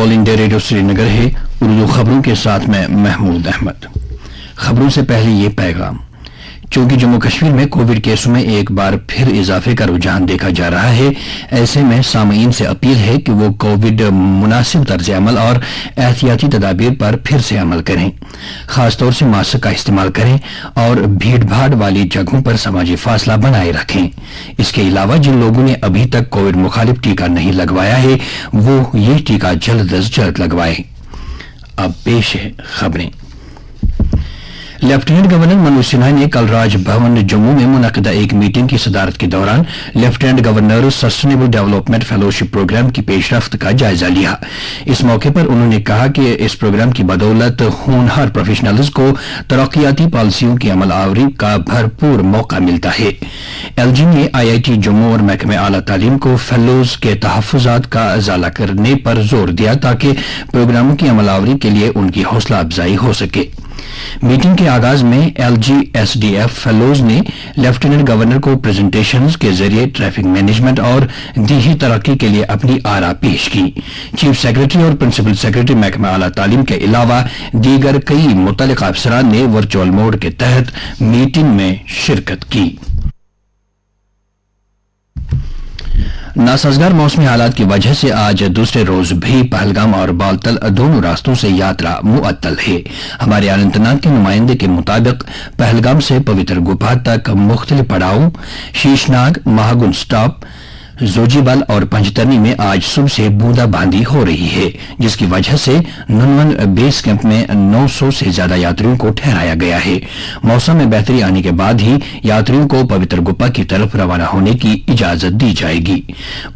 All India radio Srinagar है। उर्दू खबरों के साथ मैं महमूद अहमद। खबरों से पहले ये पैगाम। चूंकि जम्मू कश्मीर में कोविड केसों में एक बार फिर इजाफे का रुझान देखा जा रहा है, ऐसे में सामीन से अपील है कि वो कोविड मुनासिब तर्ज अमल और एहतियाती तदाबीर पर फिर से अमल करें। खासतौर से मास्क का इस्तेमाल करें और भीड़ भाड़ वाली जगहों पर समाजी फासला बनाए रखें। इसके अलावा जिन लोगों ने अभी तक कोविड मुखालिफ टीका नहीं लगवाया है, वो ये टीका जल्द अज जल्द लगवाएं। अब पेश है खबरें। लेफ्टिनेंट गवर्नर मनोज सिन्हा ने कल राजभवन जम्मू में मुनक्किदा एक मीटिंग की सदारत के दौरान lieutenant governor sustainable development fellowship programme की पेशरफ्त का जायजा लिया। इस मौके पर उन्होंने कहा कि इस प्रोग्राम की बदौलत होनहार प्रोफेशनल्स को तरक्याती पॉलिसियों की अमल आवरी का भरपूर मौका मिलता है। एलजी ने आईआईटी जम्मू और महकमे आला तालीम को फेलोज के तहफ्फुजात का अजाला करने पर जोर दिया ताकि प्रोग्रामों की अमल आवरी के लिए उनकी हौसला अफजाई हो सके। मीटिंग के आगाज में एलजीएसडीएफ फेलोज ने लेफ्टिनेंट गवर्नर को प्रेजेंटेशंस के जरिए ट्रैफिक मैनेजमेंट और दीही तरक्की के लिए अपनी आरा पेश की। चीफ सेक्रेटरी और प्रिंसिपल सेक्रेटरी महकमा आला तालीम के अलावा दीगर कई मुतल्लिका अफसरान ने वर्चुअल मोड के तहत मीटिंग में शिरकत की। नासाजगार मौसमी हालात की वजह से आज दूसरे रोज भी पहलगाम और बालतल दोनों रास्तों से यात्रा मुअत्तल है। हमारे अनंतनाग के नुमाइंदे के मुताबिक पहलगाम से पवित्र गुफा तक मुख्तलिफ पड़ाव, शीशनाग, महागुन स्टॉप, जोजीबल और पंचतरनी में आज सुबह से बूंदाबांदी हो रही है, जिसकी वजह से नुनवन बेस कैंप में 900 से ज्यादा यात्रियों को ठहराया गया है। मौसम में बेहतरी आने के बाद ही यात्रियों को पवित्र गुफा की तरफ रवाना होने की इजाजत दी जाएगी।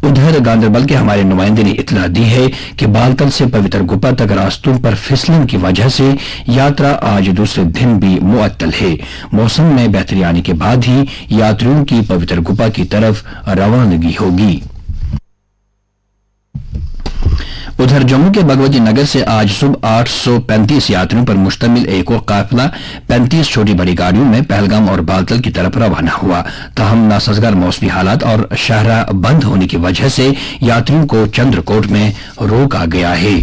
उधर गांधरबल के हमारे नुमाइंदे ने इतला दी है कि बालतल से पवित्र गुफा तक रास्तों पर फिसलन की वजह से यात्रा आज दूसरे दिन भी मुअत्तल है। मौसम में बेहतरी आने के बाद ही यात्रियों की पवित्र गुफा की तरफ रवानगी होगी। उधर जम्मू के भगवती नगर से आज सुबह 835 यात्रियों पर मुश्तमिल एक और काफिला 35 छोटी बड़ी गाड़ियों में पहलगाम और बालतल की तरफ रवाना हुआ। ताहम नासाजगार मौसमी हालात और शाहरा बंद होने की वजह से यात्रियों को चंद्रकोट में रोका गया है।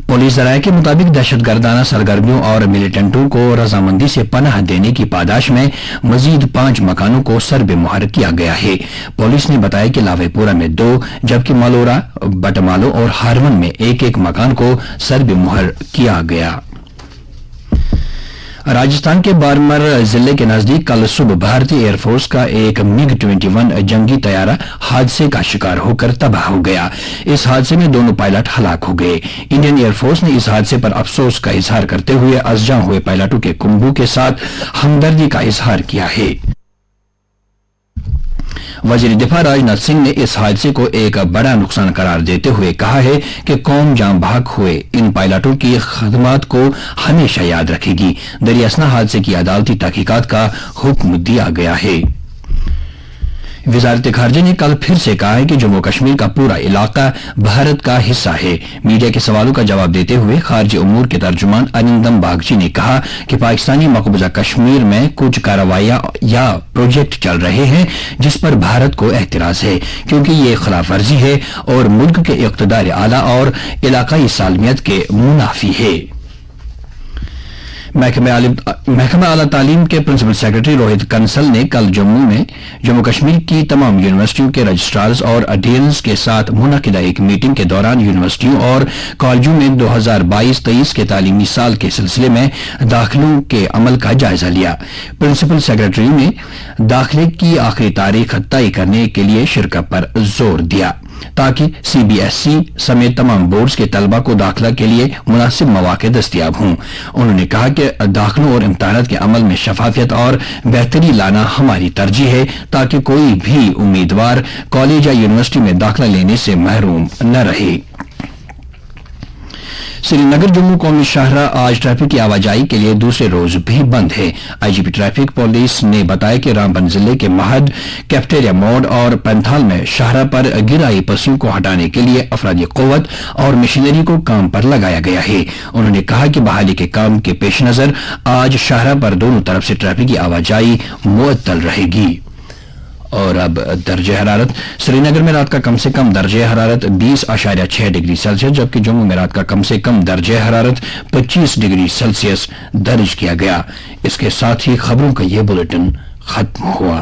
पुलिस जराये के मुताबिक दहशतगर्दाना सरगर्मियों और मिलिटेंटों को रजामंदी से पनाह देने की पादाश में मजीद 5 मकानों को सरबे मुहर किया गया है। पुलिस ने बताया कि लावेपुरा में 2 जबकि मलोरा, बटमालो और हारवन में एक मकान को सरबे मुहर किया गया। राजस्थान के बारमर जिले के नजदीक कल सुबह भारतीय एयरफोर्स का एक MiG-21 जंगी तैयारा हादसे का शिकार होकर तबाह हो गया। इस हादसे में दोनों पायलट हलाक हो गए। इंडियन एयरफोर्स ने इस हादसे पर अफसोस का इजहार करते हुए अजजा हुए पायलटों के कुंभों के साथ हमदर्दी का इजहार किया है। वजीर दिफा राजनाथ सिंह ने इस हादसे को एक बड़ा नुकसान करार देते हुए कहा है कि कौम जान भाग हुए इन पायलटों की खदमात को हमेशा याद रखेगी। दरियासना हादसे की अदालती तहकीकात का हुक्म दिया गया है। वजारत खारजा ने कल फिर से कहा है कि जम्मू कश्मीर का पूरा इलाका भारत का हिस्सा है। मीडिया के सवालों का जवाब देते हुए खारजी उमूर के तर्जुमान अरिंदम बागची ने कहा कि पाकिस्तानी मकबूजा कश्मीर में कुछ कार्रवाइयां या प्रोजेक्ट चल रहे हैं जिस पर भारत को एतराज है, क्योंकि ये खिलाफ वर्जी है और मुल्क के इक़्तिदार आला और इलाकाई सालमियत के मुनाफी है। महकमा आला तालीम के प्रिंसिपल सेक्रेटरी रोहित कंसल ने कल जम्मू कश्मीर की तमाम यूनिवर्सिटियों के रजिस्ट्रार्स और डीन्स के साथ मुनक्किदा एक मीटिंग के दौरान यूनिवर्सिटियों और कॉलेजों में 2022-23 के तालीमी साल के सिलसिले में दाखिलों के अमल का जायजा लिया। प्रिंसिपल सेक्रेटरी ने दाखिले की आखिरी तारीख तय करने के लिए शिरकत पर जोर दिया ताकि CBSE समेत तमाम बोर्ड्स के तलबा को दाखिला के लिए मुनासिब मौके दस्तियाब हों। उन्होंने कहा कि दाखिलों और इम्तिहानात के अमल में शफाफियत और बेहतरी लाना हमारी तरजीह है ताकि कोई भी उम्मीदवार कॉलेज या यूनिवर्सिटी में दाखिला लेने से महरूम न रहे। श्रीनगर जम्मू कौमी शाहरा आज ट्रैफिक की आवाजाही के लिए दूसरे रोज भी बंद है। आईजीपी ट्रैफिक पुलिस ने बताया कि रामबन जिले के महद, कैफेटेरिया मोड़ और पैंथाल में शाहरा पर गिराई पस्सियों को हटाने के लिए अफरादी क़ुव्वत और मशीनरी को काम पर लगाया गया है। उन्होंने कहा कि बहाली के काम के पेश नजर आज शाहरा पर दोनों तरफ से ट्रैफिक की आवाजाही मुअत्तल रहेगी। اور اب درجہ حرارت. سری نگر میں رات کا کم سے کم درجہ حرارت 20.6 ڈگری سیلسیس جبکہ جموں میں رات کا کم سے کم درجہ حرارت 25 ڈگری سیلسیس درج کیا گیا. اس کے ساتھ ہی خبروں کا یہ بلیٹن ختم ہوا.